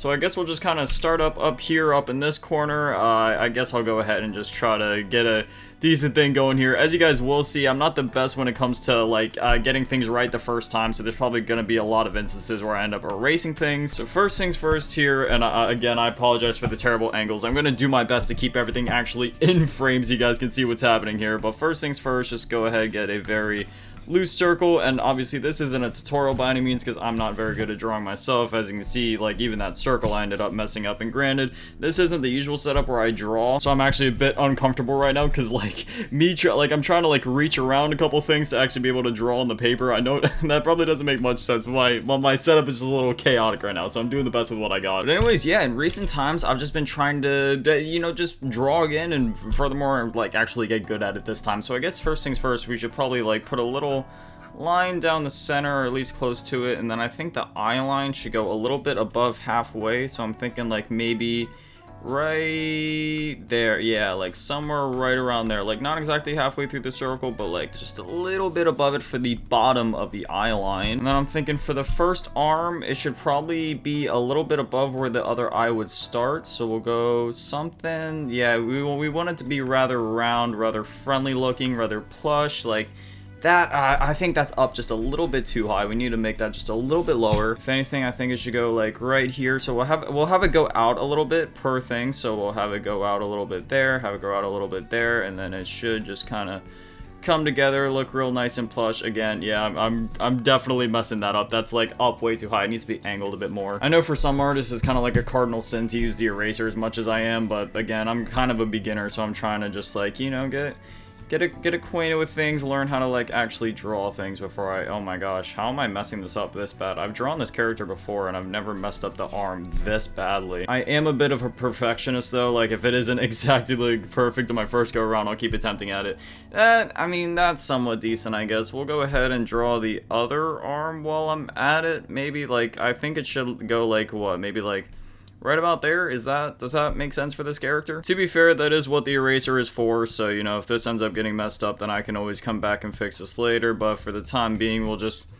So I guess we'll just kind of start up here, up in this corner. I guess I'll go ahead and just try to get a decent thing going here. As you guys will see, I'm not the best when it comes to like getting things right the first time, so there's probably going to be a lot of instances where I end up erasing things. So first things first here, and again, I apologize for the terrible angles. I'm going to do my best to keep everything actually in frame so you guys can see what's happening here. But first things first, just go ahead and get a very loose circle, and obviously this isn't a tutorial by any means because I'm not very good at drawing myself. As you can see, like even that circle I ended up messing up, and granted this isn't the usual setup where I draw, so I'm actually a bit uncomfortable right now because like I'm trying to like reach around a couple things to actually be able to draw on the paper. I know that probably doesn't make much sense, but my setup is just a little chaotic right now, so I'm doing the best with what I got. But anyways, yeah, in recent times I've just been trying to just draw again, and furthermore like actually get good at it this time. So I guess first things first, we should probably like put a little line down the center, or at least close to it, and then I think the eye line should go a little bit above halfway, so I'm thinking like maybe right there, yeah, like somewhere right around there, like not exactly halfway through the circle, but like just a little bit above it for the bottom of the eye line. And then I'm thinking for the first arm, it should probably be a little bit above where the other eye would start, so we'll go something, yeah, we want it to be rather round, rather friendly looking, rather plush, like that. I think that's up just a little bit too high. We need to make that just a little bit lower. If anything, I think it should go like right here. So we'll have it go out a little bit per thing. So we'll have it go out a little bit there, have it go out a little bit there, and then it should just kind of come together, look real nice and plush. Again, yeah, I'm definitely messing that up. That's like up way too high. It needs to be angled a bit more. I know for some artists it's kind of like a cardinal sin to use the eraser as much as I am, but again, I'm kind of a beginner, so I'm trying to just like, get acquainted with things, learn how to like actually draw things before I, oh my gosh, how am I messing this up this bad? I've drawn this character before and I've never messed up the arm this badly. I am a bit of a perfectionist though, like if it isn't exactly like perfect on my first go around, I'll keep attempting at it. I mean, that's somewhat decent, I guess. We'll go ahead and draw the other arm while I'm at it. Maybe like, I think it should go like what, maybe like right about there. Does that make sense for this character? To be fair, that is what the eraser is for, so if this ends up getting messed up, then I can always come back and fix this later, but for the time being, we'll just,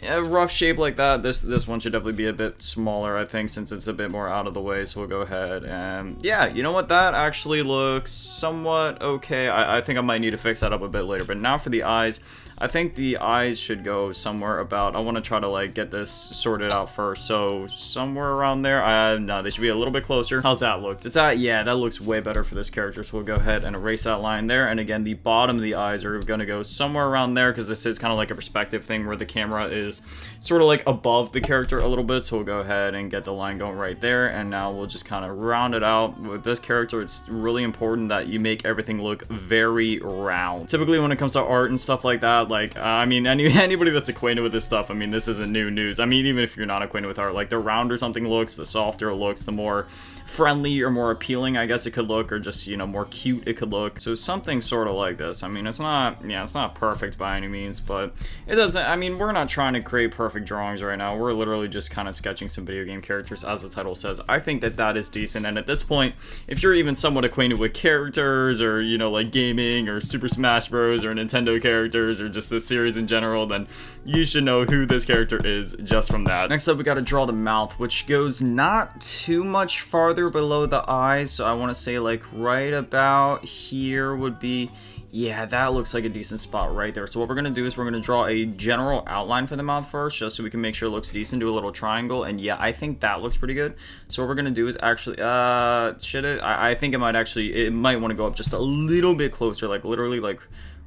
yeah, rough shape like that. This one should definitely be a bit smaller, I think, since it's a bit more out of the way, so we'll go ahead and, yeah, you know what, that actually looks somewhat okay. I think I might need to fix that up a bit later, but now for the eyes, I think the eyes should go somewhere about, I want to try to like get this sorted out first, so somewhere around there. No, they should be a little bit closer. How's that look? Does that, yeah, that looks way better for this character, so we'll go ahead and erase that line there. And again, the bottom of the eyes are going to go somewhere around there, because this is kind of like a perspective thing where the camera is sort of like above the character a little bit, so we'll go ahead and get the line going right there. And now we'll just kind of round it out. With this character, it's really important that you make everything look very round. Typically when it comes to art and stuff like that, like, I mean, anybody that's acquainted with this stuff, I mean, this isn't new news. I mean, even if you're not acquainted with art, like, the rounder something looks, the softer it looks, the more friendly or more appealing, I guess it could look, or just, more cute it could look. So something sort of like this. I mean, it's not perfect by any means, but it doesn't, I mean, we're not trying to create perfect drawings right now. We're literally just kind of sketching some video game characters, as the title says. I think that is decent, and at this point, if you're even somewhat acquainted with characters, or, like gaming, or Super Smash Bros, or Nintendo characters, or just this series in general, then you should know who this character is just from that. Next up, we got to draw the mouth, which goes not too much farther below the eyes, so I want to say like right about here would be, yeah, that looks like a decent spot right there. So what we're going to do is we're going to draw a general outline for the mouth first, just so we can make sure it looks decent, do a little triangle, and yeah, I think that looks pretty good. So what we're going to do is actually, I think it might want to go up just a little bit closer, like literally like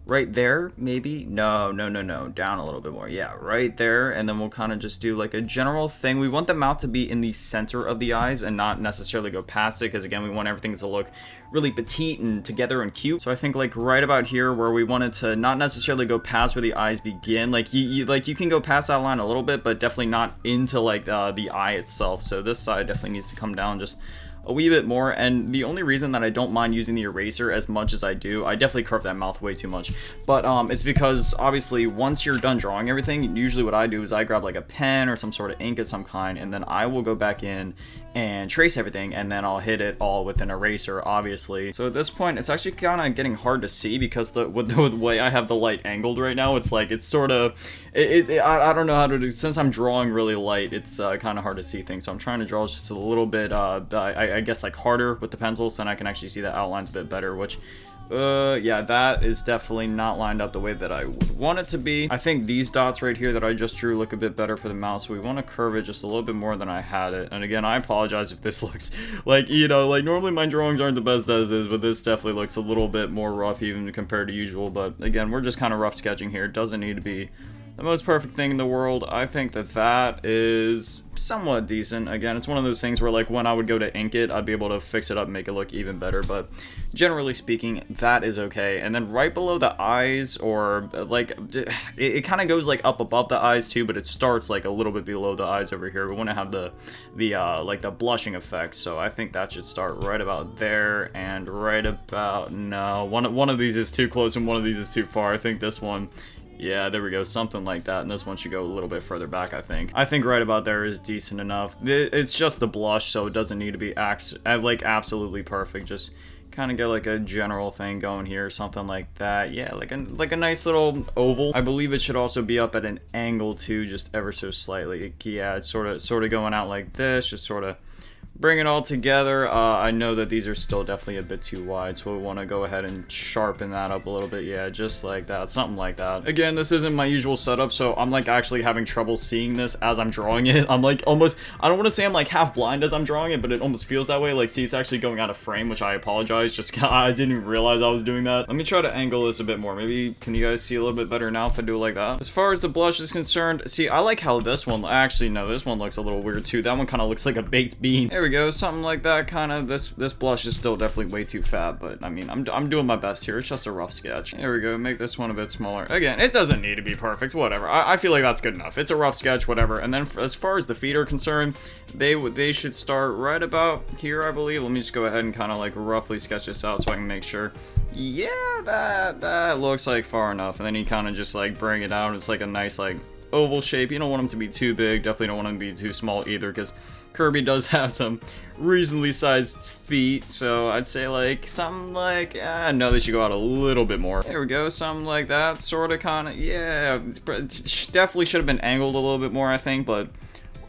right there, maybe? No, down a little bit more. Yeah, right there, and then we'll kind of just do like a general thing. We want the mouth to be in the center of the eyes and not necessarily go past it, because again, we want everything to look really petite and together and cute. So I think like right about here, where we wanted to not necessarily go past where the eyes begin, like you can go past that line a little bit, but definitely not into like the eye itself. So this side definitely needs to come down just a wee bit more. And the only reason that I don't mind using the eraser as much as I do, I definitely curve that mouth way too much, but it's because obviously once you're done drawing everything, usually what I do is I grab like a pen or some sort of ink of some kind, and then I will go back in and trace everything, and then I'll hit it all with an eraser, obviously. So at this point, it's actually kind of getting hard to see because with the way I have the light angled right now, it's like, it's sort of, I don't know how to do, since I'm drawing really light, it's kind of hard to see things. So I'm trying to draw just a little bit, I guess like harder with the pencils, so then I can actually see the outlines a bit better, which yeah, that is definitely not lined up the way that I would want it to be. I think these dots right here that I just drew look a bit better for the mouse, so we want to curve it just a little bit more than I had it. And again, I apologize if this looks like, you know, like normally my drawings aren't the best as is, but this definitely looks a little bit more rough even compared to usual. But again, we're just kind of rough sketching here. It doesn't need to be the most perfect thing in the world. I think that that is somewhat decent. Again, it's one of those things where like when I would go to ink it, I'd be able to fix it up and make it look even better, but generally speaking, that is okay. And then right below the eyes, or like it kind of goes like up above the eyes too, but it starts like a little bit below the eyes over here. We want to have the like the blushing effect, so I think that should start right about there, and right about, no, one of these is too close and one of these is too far. I think this one, yeah, there we go, something like that, and this one should go a little bit further back, I think. I think right about there is decent enough. It's just the blush, so it doesn't need to be like absolutely perfect. Just kind of get like a general thing going here, something like that. Yeah, like a nice little oval. I believe it should also be up at an angle too, just ever so slightly. Yeah, it's sort of going out like this, just sort of bring it all together. I know that these are still definitely a bit too wide, so we want to go ahead and sharpen that up a little bit. Yeah, just like that, something like that. Again, this isn't my usual setup, so I'm like actually having trouble seeing this as I'm drawing it. I'm like almost, I don't want to say I'm like half blind as I'm drawing it, but it almost feels that way. Like, see, it's actually going out of frame, which I apologize. Just I didn't even realize I was doing that. Let me try to angle this a bit more. Maybe, can you guys see a little bit better now if I do it like that? As far as the blush is concerned, see, I like how this one, actually, no, this one looks a little weird too. That one kind of looks like a baked bean. There we go, something like that, kind of. This blush is still definitely way too fat, but I mean, I'm doing my best here. It's just a rough sketch. There we go, make this one a bit smaller. Again, it doesn't need to be perfect, whatever. I feel like that's good enough. It's a rough sketch, whatever. And then as far as the feet are concerned, they should start right about here, I believe. Let me just go ahead and kind of like roughly sketch this out so I can make sure. Yeah, that looks like far enough. And then you kind of just like bring it out. It's like a nice like oval shape. You don't want them to be too big, definitely don't want them to be too small either, because Kirby does have some reasonably sized feet, so I'd say like something like, no, they should go out a little bit more. There we go, something like that, sort of, kind of, yeah, definitely should have been angled a little bit more, I think, but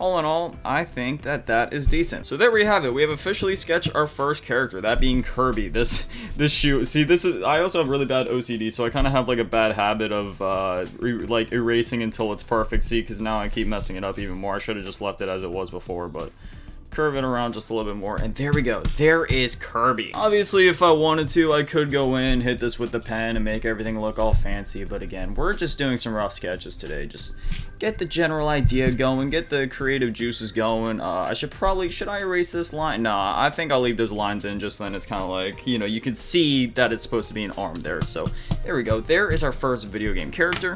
all in all, I think that that is decent. So there we have it. We have officially sketched our first character, that being Kirby. This shoe. See, this is. I also have really bad OCD, so I kind of have like a bad habit of like erasing until it's perfect. See, because now I keep messing it up even more. I should have just left it as it was before, but curve it around just a little bit more, and there we go. There is Kirby. Obviously, if I wanted to, I could go in, hit this with the pen, and make everything look all fancy, but again, we're just doing some rough sketches today. Just get the general idea going, get the creative juices going. Should I erase this line? Nah, I think I'll leave those lines in, just then it's kind of like, you know, you can see that it's supposed to be an arm there. So there we go. There is our first video game character.